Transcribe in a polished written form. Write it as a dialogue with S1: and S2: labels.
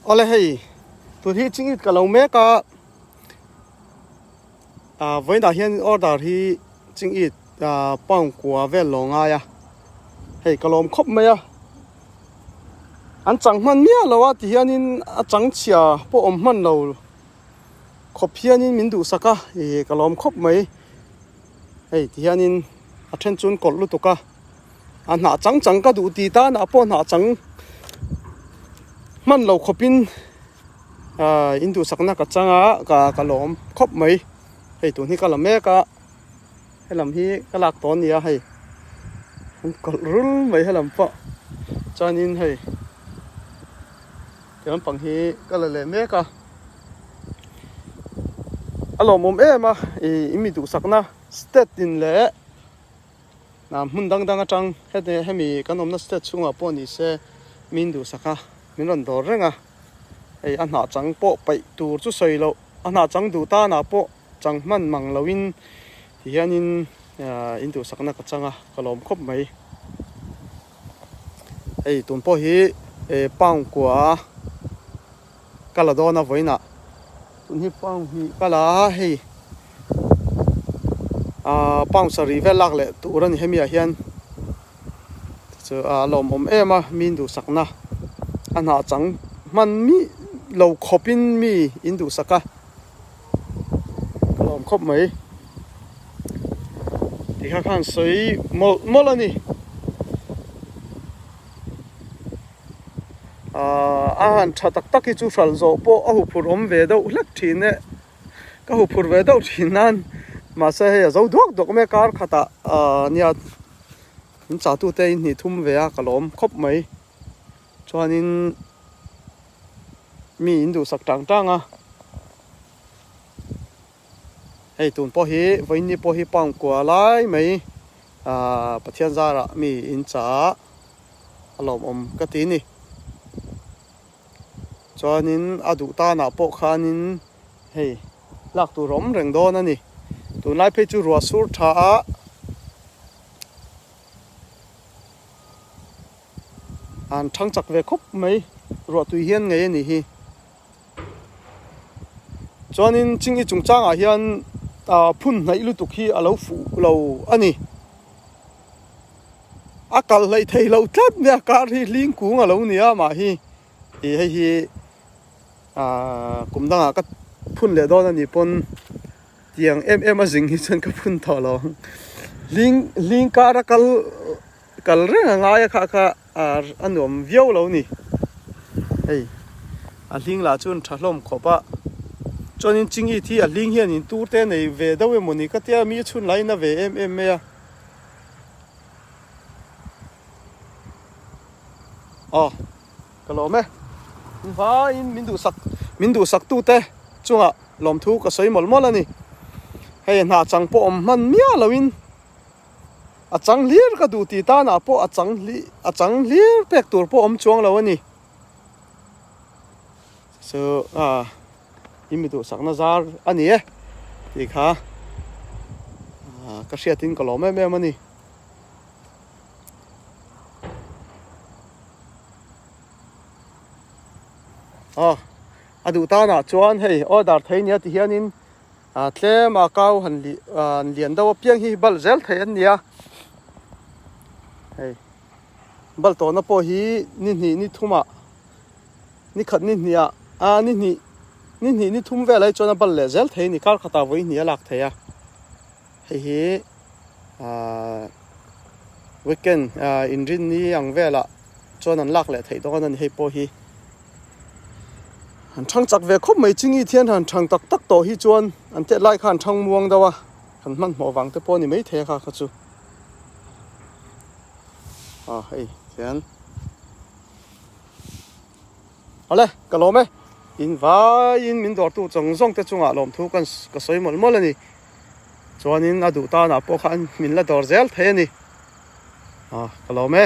S1: ole hei tu hi ching it kalau me ka với đã hiện order hi ching it pang kwa ve longa ya hei kalom khop me ya an chang man mia lawa ti hianin a chang chia po om man lo khop hianin min du saka e kalom khop mai hei ti hianin a then chun kol lu tuka an na chang ka du ti ta na po na chang man lo khopin indu sakna ka changa ka kalom khop mai hei tu ni ka lam me ka helam hi ka lak ton nia hei an kol rul mai helam pa chanin hei tiang pang hi ka le me ka alom om ema imi du sakna state din le na mun dang atang hete hemi kanom na state chunga po ni se min du saka min ron dor renga ei an na chang po pai tur chu soi lo an na chang du ta na po chang man mang lowin hianin in du sakna ka changa kalom khop mai ei tun po hi pang kwa kala dona voina tun hi pang hi kala hei pang sari velak le turan hemia hian so lom om ema min du sakna ana chang man mi lo khopin mi indu saka lom khop mai ti khan soi molani an tha tak ki chu fal zo po a hu phur om ve do lak thine ka hu phur ve do thinan ma se he zo dok me kar khata nia cha tu te ni thum ve a kalom khop mai chuanin mi indu sak tang a hei tun po hi voin ni po hi pang kwa lai mai pathian zara mi in cha alom om ka ti ni chuanin adu ta na po khanin hei lak tu rom reng don ani tu lai pe chu ruwa sur tha an thang chak ve khop mai ruwa tu hian ngai ani hi chuanin chingi chungchang a hian phun nai lu tuk hi alo fu lo ani akal lai thei lo tlat me kar hi ling kung alo nia ma hi e hei hi kumdanga ka phun le don ani pon tiang a jing hi chen ka phun tho lo ling kar kal renga ngai kha anom viau lo ni hei a ling la chun thalom khopa chonin chingi thi a ling hian in tur te nei ve do we moni ka tia mi chun lai na ve me ya kalome va in min du sak tu te chunga lom thu ka soi mol ani hei na chang po om man mia lowin a chang lir ka du ti ta na po a chang lir pek tur po om chuang lo ani so imi du sakna zar ani ti kha ka hriatin kalom me mani adu ta na chuan hei order thei nia ti hianin tle ma kau han lian do piang hi bal zel thei an nia hei bal to na po hi ni thuma ni khat ni nia ni thum ve lai chona bal le zel thei ni kar khata voi nia lak theya hei weekend in rin ni ang vela chon an lak le thei do an hei po hi an thang chak ve khop mai chingi thian han thang tak to hi chuan an te lai khan thang muang dawa han man mo wang te po ni mai the kha chu hei thian ale kalome in min dor tu chong te chunga lom thu kan ka soi mol ani chuanin adu ta na po khan min la dor zel the ani kalome